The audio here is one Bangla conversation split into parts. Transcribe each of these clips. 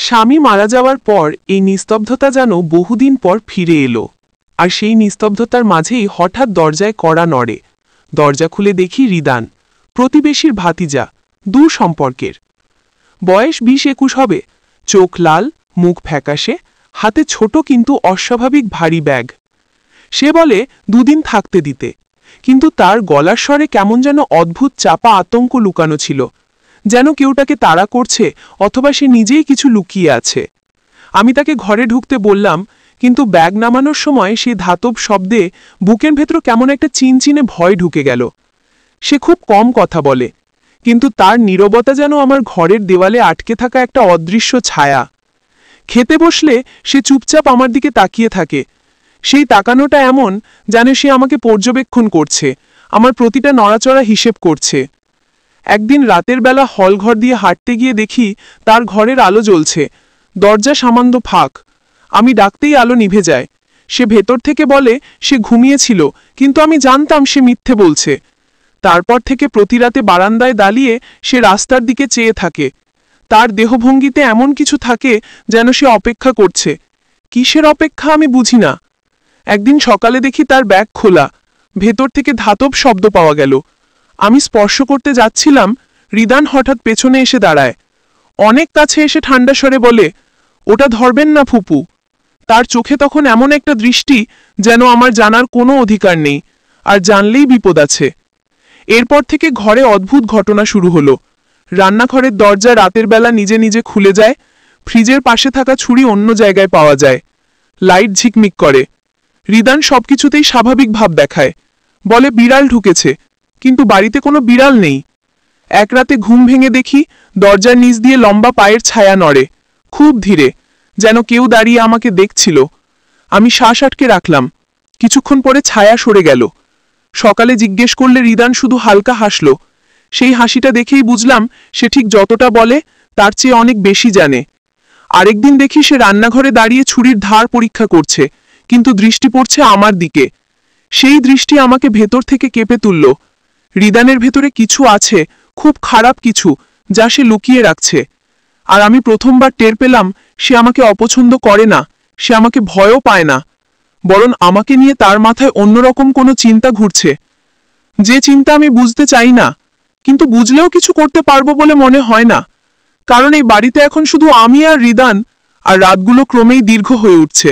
স্বামী মারা যাওয়ার পর এই নিস্তব্ধতা যেন বহুদিন পর ফিরে এলো। আর সেই নিস্তব্ধতার মাঝেই হঠাৎ দরজায় কড়া নড়ে। দরজা খুলে দেখি রিদান, প্রতিবেশীর ভাতিজা, দূর সম্পর্কের। বয়স 20-21 হবে, চোখ লাল, মুখ ফ্যাকাশে, হাতে ছোট কিন্তু অস্বাভাবিক ভারী ব্যাগ। সে বলে 2 দিন থাকতে দিতে, কিন্তু তার গলার স্বরে কেমন যেন অদ্ভুত চাপা আতঙ্ক লুকানো ছিল, যেন কেউ তাকে তাড়া করছে অথবা সে নিজেই কিছু লুকিয়ে আছে। আমি তাকে ঘরে ঢুকতে বললাম, কিন্তু ব্যাগ নামানোর সময় সেই ধাতব শব্দে বুকের ভেতর কেমন একটা চিনচিনে ভয় ঢুকে গেল। সে খুব কম কথা বলে, কিন্তু তার নীরবতা যেন আমার ঘরের দেওয়ালে আটকে থাকা একটা অদৃশ্য ছায়া। খেতে বসলে সে চুপচাপ আমার দিকে তাকিয়ে থাকে। সেই তাকানোটা এমন যেন সে আমাকে পর্যবেক্ষণ করছে, আমার প্রতিটা নড়াচড়া হিসেব করছে। একদিন রাতের বেলা হলঘর দিয়ে হাঁটতে গিয়ে দেখি তার ঘরের আলো জ্বলছে, দরজা সামান্য ফাঁক। আমি ডাকতেই আলো নিভে যায়। সে ভেতর থেকে বলে সে ঘুমিয়েছিল, কিন্তু আমি জানতাম সে মিথ্যে বলছে। তারপর থেকে প্রতি রাতে বারান্দায় দাঁড়িয়ে সে রাস্তার দিকে চেয়ে থাকে। তার দেহভঙ্গিতে এমন কিছু থাকে যেন সে অপেক্ষা করছে। কিসের অপেক্ষা আমি বুঝি না। একদিন সকালে দেখি তার ব্যাগ খোলা, ভেতর থেকে ধাতব শব্দ পাওয়া গেল। আমি স্পর্শ করতে যাচ্ছিলাম, রিদান হঠাৎ পেছনে এসে দাঁড়ায়। অনেক কাছে এসে ঠান্ডা স্বরে বলে, ওটা ধরবেন না ফুপু। তার চোখে তখন এমন একটা দৃষ্টি যেন আমার জানার কোনো অধিকার নেই, আর জানলেই বিপদ আছে। এরপর থেকে ঘরে অদ্ভুত ঘটনা শুরু হলো। রান্নাঘরের দরজা রাতের বেলা নিজে নিজে খুলে যায়, ফ্রিজের পাশে থাকা ছুরি অন্য জায়গায় পাওয়া যায়, লাইট ঝিকমিক করে। রিদান সবকিছুতেই স্বাভাবিক ভাব দেখায়, বলে বিড়াল ঢুকেছে, কিন্তু বাড়িতে কোনো বিড়াল নেই। এক রাতে ঘুম ভেঙে দেখি দরজার নিচ দিয়ে লম্বা পায়ের ছায়া নড়ে, খুব ধীরে, যেন কেউ দাঁড়িয়ে আমাকে দেখছিল। আমি শ্বাস আটকে রাখলাম। কিছুক্ষণ পরে ছায়া সরে গেল। সকালে জিজ্ঞেস করলে রিদান শুধু হালকা হাসল। সেই হাসিটা দেখেই বুঝলাম সে ঠিক যতটা বলে তার চেয়ে অনেক বেশি জানে। আরেকদিন দেখি সে রান্নাঘরে দাঁড়িয়ে ছুরির ধার পরীক্ষা করছে, কিন্তু দৃষ্টি পড়ছে আমার দিকে। সেই দৃষ্টি আমাকে ভেতর থেকে কেঁপে তুলল। রিদানের ভেতরে কিছু আছে, খুব খারাপ কিছু, যা সে লুকিয়ে রাখছে। আর আমি প্রথমবার টের পেলাম সে আমাকে অপছন্দ করে না, সে আমাকে ভয়ও পায় না, বরং আমাকে নিয়ে তার মাথায় অন্যরকম কোনো চিন্তা ঘুরছে, যে চিন্তা আমি বুঝতে চাই না, কিন্তু বুঝলেও কিছু করতে পারবো বলে মনে হয় না। কারণ এই বাড়িতে এখন শুধু আমি আর রিদান, আর রাতগুলো ক্রমেই দীর্ঘ হয়ে উঠছে,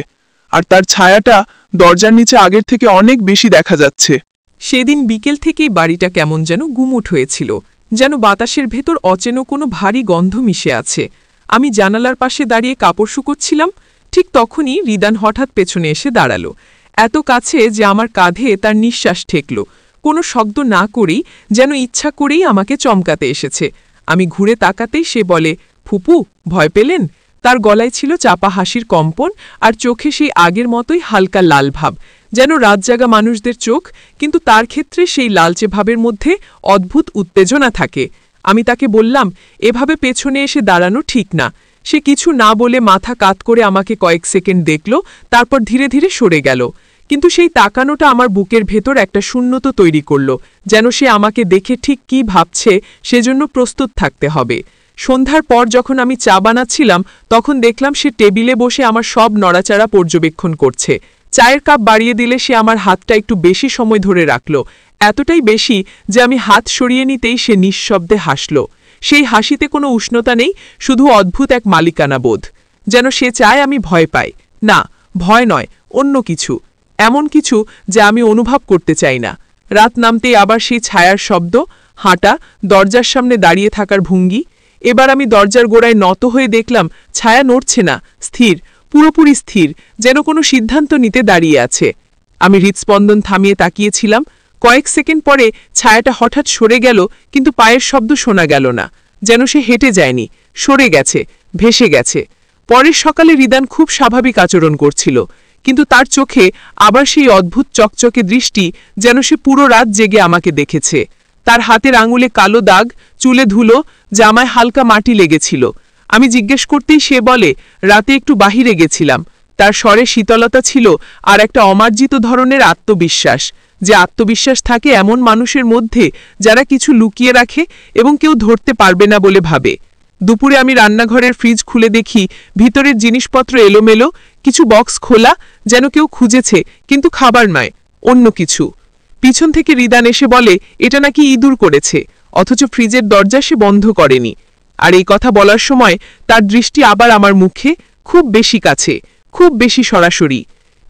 আর তার ছায়াটা দরজার নিচে আগের থেকে অনেক বেশি দেখা যাচ্ছে। সেদিন বিকেল থেকেই বাড়িটা কেমন যেন গুমোট হয়েছিল, যেন বাতাসের ভেতর অচেনা কোনো ভারী গন্ধ মিশে আছে। আমি জানালার পাশে দাঁড়িয়ে কাপড় শুকোচ্ছিলাম, ঠিক তখনই রিদান হঠাৎ পেছনে এসে দাঁড়ালো, এত কাছে যে আমার কাঁধে তার নিঃশ্বাস ঠেকল। কোনো শব্দ না করেই, যেন ইচ্ছা করেই আমাকে চমকাতে এসেছে। আমি ঘুরে তাকাতেই সে বলে, ফুপু, ভয় পেলেন? তার গলায় ছিল চাপা হাসির কম্পন, আর চোখে সেই আগের মতোই হালকা লাল ভাব, যেন রাতজাগা মানুষদের চোখ, কিন্তু তার ক্ষেত্রে সেই লালচে ভাবের মধ্যে অদ্ভুত উত্তেজনা থাকে। আমি তাকে বললাম, এভাবে পেছনে এসে দাঁড়ানো ঠিক না। সে কিছু না বলে মাথা কাত করে আমাকে কয়েক সেকেন্ড দেখল, তারপর ধীরে ধীরে সরে গেল। কিন্তু সেই তাকানোটা আমার বুকের ভেতর একটা শূন্যতা তৈরি করল, যেন সে আমাকে দেখে ঠিক কী ভাবছে সেজন্য প্রস্তুত থাকতে হবে। সন্ধ্যার পর যখন আমি চা বানাচ্ছিলাম, তখন দেখলাম সে টেবিলে বসে আমার সব নড়াচড়া পর্যবেক্ষণ করছে। চায়ের কাপ বাড়িয়ে দিলে সে আমার হাতটা একটু বেশি সময় ধরে রাখল, এতটাই বেশি যে আমি হাত সরিয়ে নিতেই সে নিঃশব্দে হাসল। সেই হাসিতে কোনো উষ্ণতা নেই, শুধু অদ্ভুত এক মালিকানা বোধ, যেন সে চায় আমি ভয় পাই। না, ভয় নয়, অন্য কিছু, এমন কিছু যা আমি অনুভব করতে চাই না। রাত নামতেই আবার সেই ছায়ার শব্দ, হাঁটা, দরজার সামনে দাঁড়িয়ে থাকার ভঙ্গি। এবার আমি দরজার গোড়ায় নত হয়ে দেখলাম ছায়া নড়ছে না, স্থির, পুরোপুরি স্থির, যেন কোনো সিদ্ধান্ত নিতে দাঁড়িয়ে আছে। আমি হৃৎস্পন্দন থামিয়ে তাকিয়েছিলাম। কয়েক সেকেন্ড পরে ছায়াটা হঠাৎ সরে গেল, কিন্তু পায়ের শব্দ শোনা গেল না, যেন সে হেঁটে যায়নি, সরে গেছে, ভেসে গেছে। পরের সকালে রিদান খুব স্বাভাবিক আচরণ করছিল, কিন্তু তার চোখে আবার সেই অদ্ভুত চকচকে দৃষ্টি, যেন সে পুরো রাত জেগে আমাকে দেখেছে। তার হাতের আঙুলে কালো দাগ, চুলে ধুলো, জামায় হালকা মাটি লেগেছিল। আমি জিজ্ঞেস করতেই সে বলে, রাতে একটু বাহিরে গেছিলাম। তার স্বরে শীতলতা ছিল আর একটা অমার্জিত ধরনের আত্মবিশ্বাস, যে আত্মবিশ্বাস থাকে এমন মানুষের মধ্যে যারা কিছু লুকিয়ে রাখে এবং কেউ ধরতে পারবে না বলে ভাবে। দুপুরে আমি রান্নাঘরের ফ্রিজ খুলে দেখি ভিতরের জিনিসপত্র এলোমেলো, কিছু বক্স খোলা, যেন কেউ খুঁজেছে, কিন্তু খাবার নয়, অন্য কিছু। পিছন থেকে রিদান এসে বলে এটা নাকি ইঁদুর করেছে, অথচ ফ্রিজের দরজা সে বন্ধ করেনি। আর এই কথা বলার সময় তার দৃষ্টি আবার আমার মুখে, খুব বেশি কাছে, খুব বেশি সরাসরি।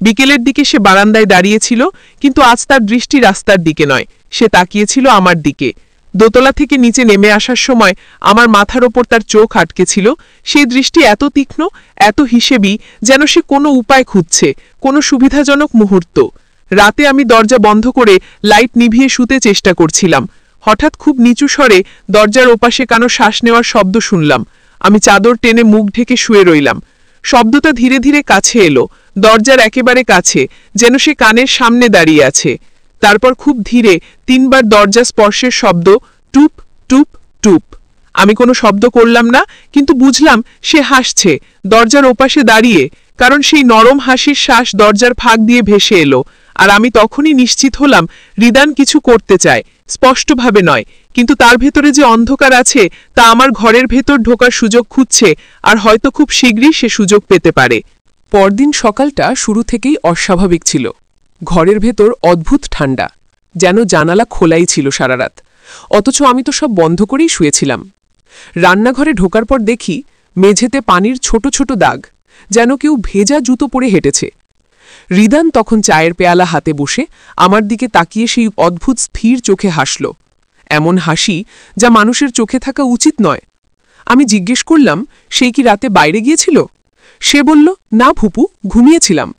বিকেলের দিকে সে বারান্দায় দাঁড়িয়েছিল, কিন্তু আজ তার দৃষ্টি রাস্তার দিকে নয়, সে তাকিয়েছিল আমার দিকে। দোতলা থেকে নিচে নেমে আসার সময় আমার মাথার ওপর তার চোখ আটকেছিল। সেই দৃষ্টি এত তীক্ষ্ণ, এত হিসেবি, যেন সে কোনো উপায় খুঁজছে, কোনো সুবিধাজনক মুহূর্ত। রাতে আমি দরজা বন্ধ করে লাইট নিভিয়ে শুতে চেষ্টা করছিলাম। হঠাৎ খুব নিচু স্বরে দরজার ওপাশে কানো শ্বাস নেওয়ার শব্দ শুনলাম। আমি চাদর টেনে মুখ ঢেকে শুয়ে রইলাম। শব্দটা ধীরে ধীরে কাছে এলো, দরজার একেবারে কাছে, যেন সে কানের সামনে দাঁড়িয়ে আছে। তারপর খুব ধীরে 3 বার দরজা স্পর্শের শব্দ, টুপ টুপ টুপ। আমি কোনো শব্দ করলাম না, কিন্তু বুঝলাম সে হাসছে, দরজার ওপাশে দাঁড়িয়ে, কারণ সেই নরম হাসির শ্বাস দরজার ফাঁক দিয়ে ভেসে এলো। আর আমি তখনই নিশ্চিত হলাম রিদান কিছু করতে চায়, স্পষ্টভাবে নয়, কিন্তু তার ভেতরে যে অন্ধকার আছে তা আমার ঘরের ভেতর ঢোকার সুযোগ খুঁজছে, আর হয়তো খুব শীঘ্রই সে সুযোগ পেতে পারে। পরদিন সকালটা শুরু থেকেই অস্বাভাবিক ছিল। ঘরের ভেতর অদ্ভুত ঠান্ডা, যেন জানালা খোলাই ছিল সারা রাত, অথচ আমি তো সব বন্ধ করেই শুয়েছিলাম। রান্নাঘরে ঢোকার পর দেখি মেঝেতে পানির ছোট ছোট দাগ, যেন কেউ ভেজা জুতো পরে হেঁটেছে। রিদান তখন চায়ের পেয়ালা হাতে বসে আমার দিকে তাকিয়ে সেই অদ্ভুত স্থির চোখে হাসল, এমন হাসি যা মানুষের চোখে থাকা উচিত নয়। আমি জিজ্ঞেস করলাম সে কি রাতে বাইরে গিয়েছিল। সে বলল, না ভুপু, ঘুমিয়েছিলাম।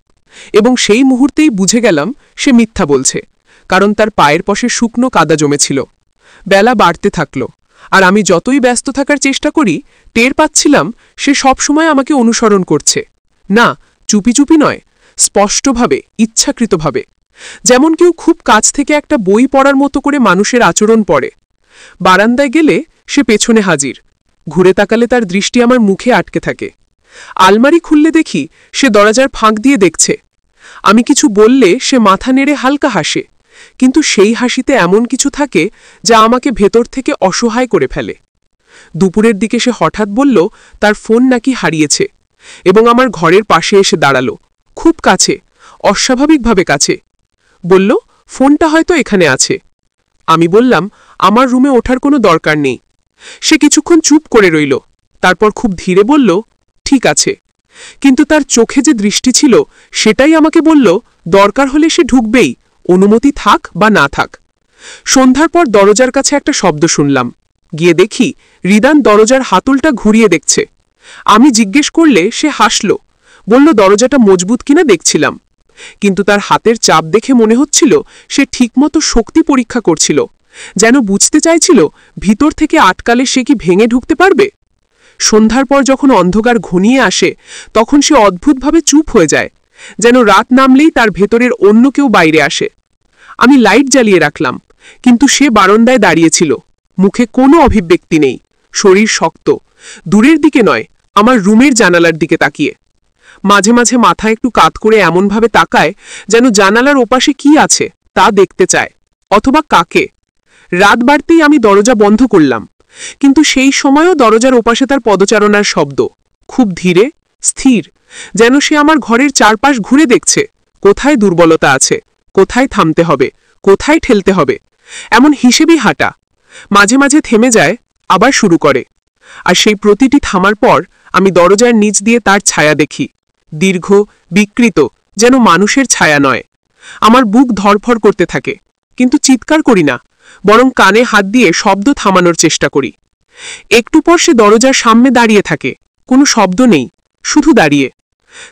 এবং সেই মুহূর্তেই বুঝে গেলাম সে মিথ্যা বলছে, কারণ তার পায়ের পাশে শুকনো কাদা জমেছিল। বেলা বাড়তে থাকল, আর আমি যতই ব্যস্ত থাকার চেষ্টা করি, টের পাচ্ছিলাম সে সবসময় আমাকে অনুসরণ করছে। না, চুপি চুপি নয়, স্পষ্টভাবে, ইচ্ছাকৃতভাবে, যেমন কেউ খুব কাছ থেকে একটা বই পড়ার মতো করে মানুষের আচরণ পড়ে। বারান্দায় গেলে সে পেছনে হাজির, ঘুরে তাকালে তার দৃষ্টি আমার মুখে আটকে থাকে। আলমারি খুললে দেখি সে দরজার ফাঁক দিয়ে দেখছে। আমি কিছু বললে সে মাথা নেড়ে হালকা হাসে, কিন্তু সেই হাসিতে এমন কিছু থাকে যা আমাকে ভেতর থেকে অসহায় করে ফেলে। দুপুরের দিকে সে হঠাৎ বলল তার ফোন নাকি হারিয়েছে, এবং আমার ঘরের পাশে এসে দাঁড়ালো, খুব কাছে, অস্বাভাবিকভাবে কাছে। বলল, ফোনটা হয়তো এখানে আছে। আমি বললাম আমার রুমে ওঠার কোনো দরকার নেই। সে কিছুক্ষণ চুপ করে রইল, তারপর খুব ধীরে বলল, ঠিক আছে। কিন্তু তার চোখে যে দৃষ্টি ছিল সেটাই আমাকে বলল দরকার হলে সে ঢুকবেই, অনুমতি থাক বা না থাক। সন্ধ্যার পর দরজার কাছে একটা শব্দ শুনলাম। গিয়ে দেখি রিদান দরজার হাতলটা ঘুরিয়ে দেখছে। আমি জিজ্ঞেস করলে সে হাসল, বলল দরজাটা মজবুত কিনা দেখছিলাম। কিন্তু তার হাতের চাপ দেখে মনে হচ্ছিল সে ঠিকমতো শক্তি পরীক্ষা করছিল, যেন বুঝতে চাইছিল ভিতর থেকে আটকালে সে কি ভেঙে ঢুকতে পারবে। সন্ধ্যার পর যখন অন্ধকার ঘনিয়ে আসে, তখন সে অদ্ভুতভাবে চুপ হয়ে যায়, যেন রাত নামলেই তার ভেতরের অন্য কেউ বাইরে আসে। আমি লাইট জ্বালিয়ে রাখলাম, কিন্তু সে বারান্দায় দাঁড়িয়েছিল, মুখে কোনো অভিব্যক্তি নেই, শরীর শক্ত, দূরের দিকে নয়, আমার রুমের জানালার দিকে তাকিয়ে। মাঝে মাঝে মাথা একটু কাত করে এমনভাবে তাকায় যেন জানালার ওপাশে কি আছে তা দেখতে চায়, অথবা কাকে। রাত বাড়তেই আমি দরজা বন্ধ করলাম, কিন্তু সেই সময়ও দরজার ওপাশে তার পদচারণার শব্দ, খুব ধীরে, স্থির, যেন সে আমার ঘরের চারপাশ ঘুরে দেখছে, কোথায় দুর্বলতা আছে, কোথায় থামতে হবে, কোথায় ঠেলতে হবে। এমন হিসেবেই হাঁটা, মাঝে মাঝে থেমে যায়, আবার শুরু করে। আর সেই প্রতিটি থামার পর আমি দরজার নিচ দিয়ে তার ছায়া দেখি, দীর্ঘ, বিকৃত, যেন মানুষের ছায়া নয়। আমার বুক ধড়ফড় করতে থাকে, কিন্তু চিৎকার করি না, বরং কানে হাত দিয়ে শব্দ থামানোর চেষ্টা করি। একটু পর সে দরজার সামনে দাঁড়িয়ে থাকে, কোনো শব্দ নেই, শুধু দাঁড়িয়ে।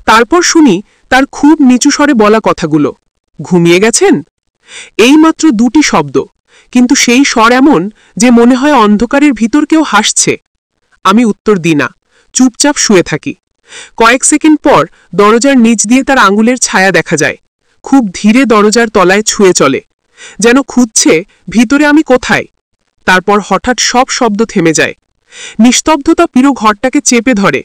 তারপর শুনি তার খুব নিচু স্বরে বলা কথাগুলো, ঘুমিয়ে গেছেন? এইমাত্র 2টি শব্দ, কিন্তু সেই স্বর এমন যে মনে হয় অন্ধকারের ভিতর কেউ হাসছে। আমি উত্তর দিই না, চুপচাপ শুয়ে থাকি। কয়েক সেকেন্ড পর দরজার নিচ দিয়ে তার আঙুলের ছায়া দেখা যায়, খুব ধীরে দরজার তলায় ছুঁয়ে চলে, যেন খুঁজছে ভিতরে আমি কোথায়। তারপর হঠাৎ সব শব্দ থেমে যায়, নিস্তব্ধতা পুরো ঘরটাকে চেপে ধরে।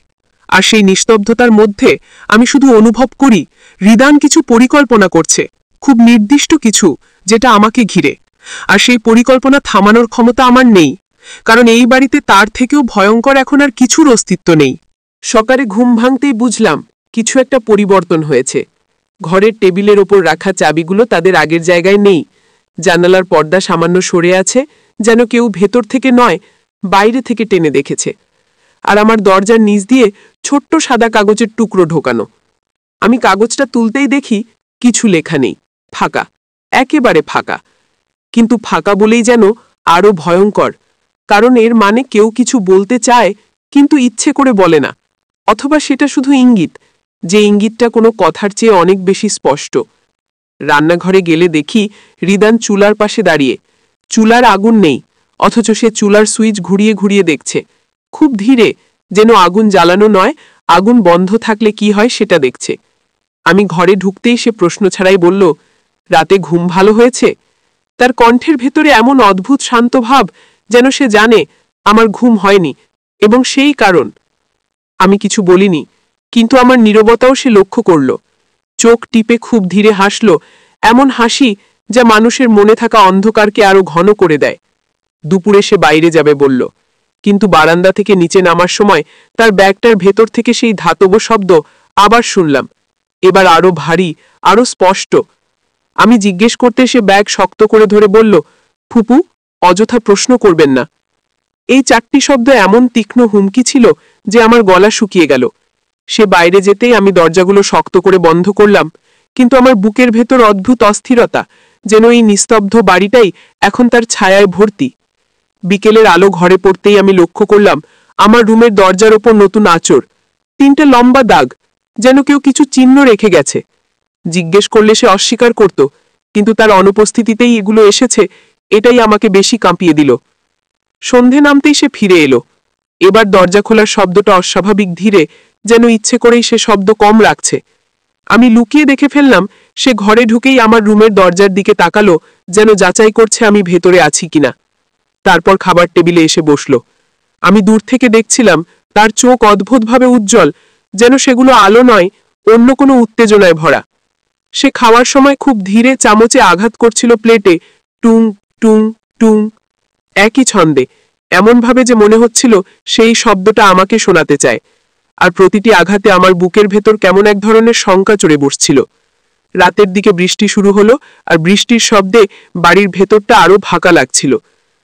আর সেই নিস্তব্ধতার মধ্যে আমি শুধু অনুভব করি রিদান কিছু পরিকল্পনা করছে, খুব নির্দিষ্ট কিছু, যেটা আমাকে ঘিরে। আর সেই পরিকল্পনা থামানোর ক্ষমতা আমার নেই, কারণ এই বাড়িতে তার থেকেও ভয়ঙ্কর এখন আর কিছুর অস্তিত্ব নেই। সকালে ঘুম ভাঙতেই বুঝলাম কিছু একটা পরিবর্তন হয়েছে। ঘরের টেবিলের ওপর রাখা চাবিগুলো তাদের আগের জায়গায় নেই। জানালার পর্দা সামান্য সরে আছে, যেন কেউ ভেতর থেকে নয়, বাইরে থেকে টেনে দেখেছে। আর আমার দরজার নিচ দিয়ে ছোট্ট সাদা কাগজের টুকরো ঢোকানো। আমি কাগজটা তুলতেই দেখি কিছু লেখা নেই, ফাঁকা, একেবারে ফাঁকা। কিন্তু ফাঁকা বলেই যেন আরও ভয়ঙ্কর, কারণ এর মানে কেউ কিছু বলতে চায় কিন্তু ইচ্ছে করে বলে না, অথবা সেটা শুধু ইঙ্গিত, যে ইঙ্গিতটা কোনো কথার চেয়ে অনেক বেশি স্পষ্ট। রান্নাঘরে গেলে দেখি রিদান চুলার পাশে দাঁড়িয়ে। চুলার আগুন নেই, অথচ সে চুলার সুইচ ঘুরিয়ে ঘুরিয়ে দেখছে, খুব ধীরে, যেন আগুন জ্বালানো নয়, আগুন বন্ধ থাকলে কি হয় সেটা দেখছে। আমি ঘরে ঢুকতেই সে প্রশ্ন ছাড়াই বলল, রাতে ঘুম ভালো হয়েছে? তার কণ্ঠের ভেতরে এমন অদ্ভুত শান্ত ভাব, যেন সে জানে আমার ঘুম হয়নি, এবং সেই কারণ। আমি কিছু বলিনি, কিন্তু আমার নীরবতাও সে লক্ষ্য করল। চোখ টিপে খুব ধীরে হাসল, এমন হাসি যা মানুষের মনে থাকা অন্ধকারকে আরো ঘন করে দেয়। দুপুরে সে বাইরে যাবে বলল, কিন্তু বারান্দা থেকে নিচে নামার সময় তার ব্যাগটার ভেতর থেকে সেই ধাতব শব্দ আবার শুনলাম, এবার আরো ভারী, আরো স্পষ্ট। আমি জিজ্ঞেস করতে সে ব্যাগ শক্ত করে ধরে বলল, ফুপু, অযথা প্রশ্ন করবেন না। এই 4টি শব্দ এমন তীক্ষ্ণ হুমকি ছিল যে আমার গলা শুকিয়ে গেল। সে বাইরে যেতেই আমি দরজাগুলো শক্ত করে বন্ধ করলাম, কিন্তু আমার বুকের ভেতর অদ্ভুত অস্থিরতা, যেন এই নিস্তব্ধ বাড়িটাই এখন তার ছায়ায় ভর্তি। বিকেলের আলো ঘরে পড়তেই আমি লক্ষ্য করলাম আমার রুমের দরজার ওপর নতুন আঁচড়, 3টে লম্বা দাগ, যেন কেউ কিছু চিহ্ন রেখে গেছে। জিজ্ঞেস করলে সে অস্বীকার করত, কিন্তু তার অনুপস্থিতিতেই এগুলো এসেছে, এটাই আমাকে বেশি কাঁপিয়ে দিল। সন্ধে নামতেই সে ফিরে এলো। এবার দরজা খোলার শব্দটা অস্বাভাবিক ধীরে, যেন ইচ্ছে করেই সে শব্দ কম রাখছে। আমি লুকিয়ে দেখে ফেললাম সে ঘরে ঢুকেই আমার রুমের দরজার দিকে তাকালো, যেন যাচাই করছে আমি ভেতরে আছি কিনা। তারপর খাবার টেবিলে এসে বসল। আমি দূর থেকে দেখছিলাম তার চোখ অদ্ভুতভাবে উজ্জ্বল, যেন সেগুলো আলো নয়, অন্য কোনো উত্তেজনায় ভরা। সে খাওয়ার সময় খুব ধীরে চামচে আঘাত করছিল প্লেটে, টুং টুং টুং, একই ছন্দে, এমনভাবে যে মনে হচ্ছিল সেই শব্দটা আমাকে শোনাতে চায়। আর প্রতিটি আঘাতে আমার বুকের ভেতর কেমন এক ধরনের শঙ্কা চড়ে বসছিল। রাতের দিকে বৃষ্টি শুরু হলো, আর বৃষ্টির শব্দে বাড়ির ভেতরটা আরো ফাঁকা লাগছিল।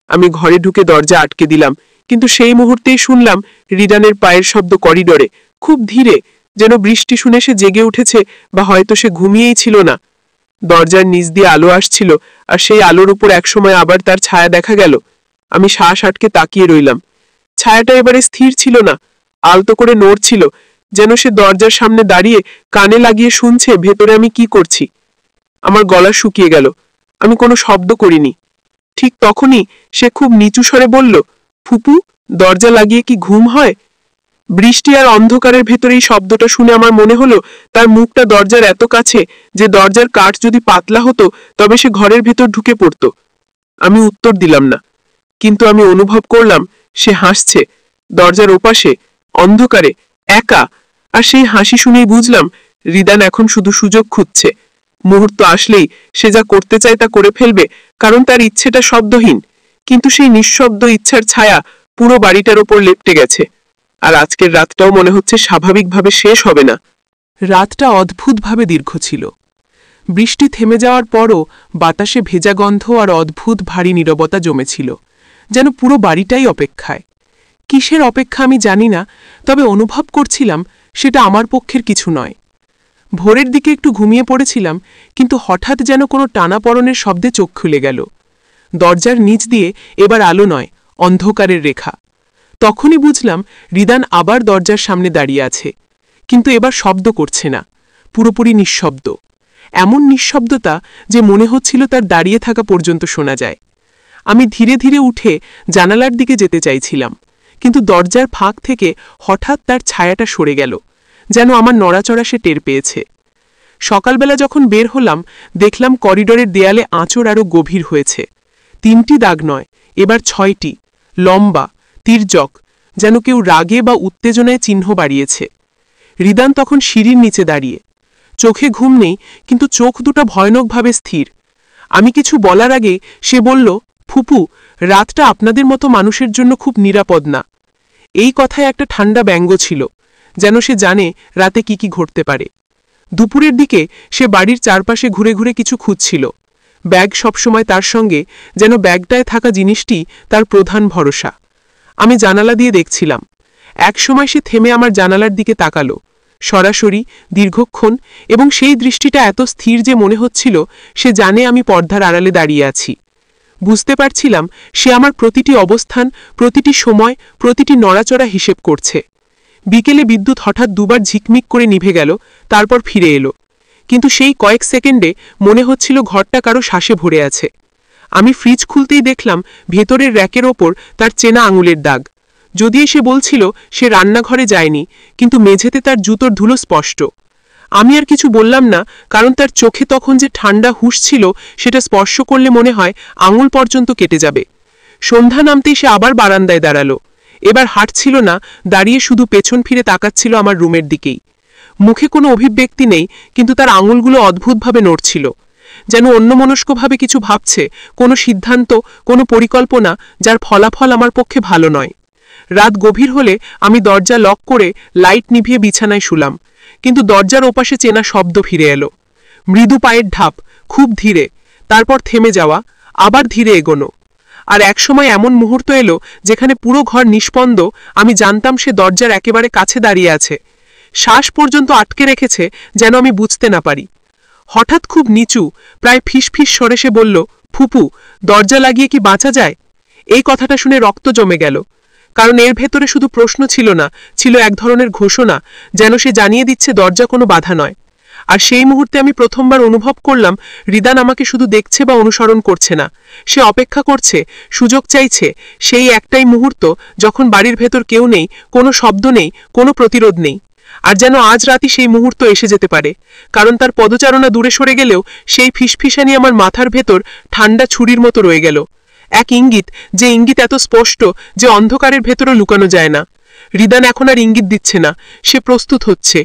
আমি ঘরে ঢুকে দরজা আটকে দিলাম, কিন্তু সেই মুহূর্তেই শুনলাম রিদানের পায়ের শব্দ করিডোরে, খুব ধীরে, যেন বৃষ্টি শুনে সে জেগে উঠেছে, বা হয়তো সে ঘুমিয়েই ছিল না। দরজার নিচ দিয়ে আলো আসছিল, আর সেই আলোর উপর একসময় আবার তার ছায়া দেখা গেল। আমি শ্বাস আটকে তাকিয়ে রইলাম। ছায়াটা এবারে স্থির ছিল না, আলতো করে নড়ছিল, যেন সে দরজার সামনে দাঁড়িয়ে কানে লাগিয়ে শুনছে ভেতরে আমি কি করছি। আমার গলা শুকিয়ে গেল, আমি কোনো শব্দ করিনি। ঠিক তখনই সে খুব নিচু স্বরে বলল, ফুপু, দরজা লাগিয়ে কি ঘুম হয়? বৃষ্টি আর অন্ধকারের ভেতরে এই শব্দটা শুনে আমার মনে হলো তার মুখটা দরজার এত কাছে যে দরজার কাঠ যদি পাতলা হতো তবে সে ঘরের ভেতর ঢুকে পড়ত। আমি উত্তর দিলাম না, কিন্তু আমি অনুভব করলাম সে হাসছে, দরজার ওপাশে, অন্ধকারে, একা। আর সেই হাসি শুনেই বুঝলাম রিদান এখন শুধু সুযোগ খুঁজছে। মুহূর্ত আসলেই সে যা করতে চায় তা করে ফেলবে, কারণ তার ইচ্ছেটা শব্দহীন, কিন্তু সেই নিঃশব্দ ইচ্ছার ছায়া পুরো বাড়িটার ওপর লেপ্টে গেছে। আর আজকের রাতটাও মনে হচ্ছে স্বাভাবিকভাবে শেষ হবে না। রাতটা অদ্ভুতভাবে দীর্ঘ ছিল। বৃষ্টি থেমে যাওয়ার পরও বাতাসে ভেজা গন্ধ আর অদ্ভুত ভারী নীরবতা জমেছিল, যেন পুরো বাড়িটাই অপেক্ষায়। কিসের অপেক্ষা আমি জানি না, তবে অনুভব করছিলাম সেটা আমার পক্ষের কিছু নয়। ভোরের দিকে একটু ঘুমিয়ে পড়েছিলাম, কিন্তু হঠাৎ যেন কোনো টানাপড়নের শব্দে চোখ খুলে গেল। দরজার নিচ দিয়ে এবার আলো নয়, অন্ধকারের রেখা। তখনই বুঝলাম রিদান আবার দরজার সামনে দাঁড়িয়ে আছে, কিন্তু এবার শব্দ করছে না, পুরোপুরি নিঃশব্দ। এমন নিঃশব্দতা যে মনে হচ্ছিল তার দাঁড়িয়ে থাকা পর্যন্ত শোনা যায়। আমি ধীরে ধীরে উঠে জানালার দিকে যেতে চাইছিলাম, কিন্তু দরজার ফাঁক থেকে হঠাৎ তার ছায়াটা সরে গেল, যেন আমার নড়াচড়া সে টের পেয়েছে। সকালবেলা যখন বের হলাম দেখলাম করিডোরের দেয়ালে আঁচড় আরও গভীর হয়েছে। 3টি দাগ নয়, এবার 6টি, লম্বা, তির্যক, যেন কেউ রাগে বা উত্তেজনায় চিহ্ন বাড়িয়েছে। রিদান তখন সিঁড়ির নিচে দাঁড়িয়ে। চোখে ঘুম নেই, কিন্তু চোখ দুটো ভয়ানকভাবে স্থির। আমি কিছু বলার আগে সে বলল, ফুপু, রাতটা আপনাদের মতো মানুষের জন্য খুব নিরাপদ না। এই কথায় একটা ঠান্ডা ব্যঙ্গ ছিল, যেন সে জানে রাতে কি ঘটতে পারে। দুপুরের দিকে সে বাড়ির চারপাশে ঘুরে ঘুরে কিছু খুঁজছিল। ব্যাগ সবসময় তার সঙ্গে, যেন ব্যাগটায় থাকা জিনিসটি তার প্রধান ভরসা। আমি জানালা দিয়ে দেখছিলাম। একসময় সে থেমে আমার জানালার দিকে তাকালো, সরাসরি, দীর্ঘক্ষণ, এবং সেই দৃষ্টিটা এত স্থির যে মনে হচ্ছিল সে জানে আমি পর্দার আড়ালে দাঁড়িয়ে আছি। বুঝতে পারছিলাম সে আমার প্রতিটি অবস্থান, প্রতিটি সময়, প্রতিটি নড়াচড়া হিসেব করছে। বিকেলে বিদ্যুৎ হঠাৎ দুবার ঝিকমিক করে নিভে গেল, তারপর ফিরে এলো। কিন্তু সেই কয়েক সেকেন্ডে মনে হচ্ছিল ঘরটা কারো শ্বাসে ভরে আছে। আমি ফ্রিজ খুলতেই দেখলাম ভেতরের র্যাকের ওপর তার চেনা আঙুলের দাগ। যদি সে বলছিল সে রান্নাঘরে যায়নি, কিন্তু মেঝেতে তার জুতোর ধুলো স্পষ্ট। আমি আর কিছু বললাম না, কারণ তার চোখে তখন যে ঠান্ডা হুঁশ ছিল সেটা স্পর্শ করলে মনে হয় আঙুল পর্যন্ত কেটে যাবে। সন্ধ্যা নামতেই সে আবার বারান্দায় দাঁড়ালো। এবার হাঁটছিল না, দাঁড়িয়ে শুধু পেছন ফিরে তাকাচ্ছিল আমার রুমের দিকেই। মুখে কোনো অভিব্যক্তি নেই, কিন্তু তার আঙুলগুলো অদ্ভুতভাবে নড়ছিল, যেন অন্যমনস্কভাবে কিছু ভাবছে, কোনো সিদ্ধান্ত, কোনো পরিকল্পনা যার ফলাফল আমার পক্ষে ভালো নয়। রাত গভীর হলে আমি দরজা লক করে লাইট নিভিয়ে বিছানায় শুলাম, কিন্তু দরজার ওপাশে চেনা শব্দ ফিরে এলো। মৃদু পায়ের ঢাপ, খুব ধীরে, তারপর থেমে যাওয়া, আবার ধীরে এগোনো। আর একসময় এমন মুহূর্ত এলো যেখানে পুরো ঘর নিষ্পন্দ। আমি জানতাম সে দরজার একেবারে কাছে দাঁড়িয়ে আছে, শ্বাস পর্যন্ত আটকে রেখেছে যেন আমি বুঝতে না পারি। হঠাৎ খুব নিচু, প্রায় ফিসফিস স্বরে সে বলল, ফুপু, দরজা লাগিয়ে কি বাঁচা যায়? এই কথাটা শুনে রক্ত জমে গেল, কারণ এর ভেতরে শুধু প্রশ্ন ছিল না, ছিল এক ধরনের ঘোষণা, যেন সে জানিয়ে দিচ্ছে দরজা কোনো বাধা নয়। আর সেই মুহূর্তে আমি প্রথমবার অনুভব করলাম রিদান আমাকে শুধু দেখছে বা অনুসরণ করছে না, সে অপেক্ষা করছে, সুযোগ চাইছে, সেই একটাই মুহূর্ত যখন বাড়ির ভেতর কেউ নেই, কোনো শব্দ নেই, কোনো প্রতিরোধ নেই। আর যেন আজ রাতই সেই মুহূর্ত এসে যেতে পারে, কারণ তার পদচারণা দূরে সরে গেলেও সেই ফিসফিসানি আমার মাথার ভেতর ঠান্ডা ছুরির মতো রয়ে গেল। এক ইঙ্গিত, যে ইঙ্গিত এত স্পষ্ট যে অন্ধকারের ভেতরও লুকানো যায় না। রিদান এখন আর ইঙ্গিত দিচ্ছে না, সে প্রস্তুত হচ্ছে।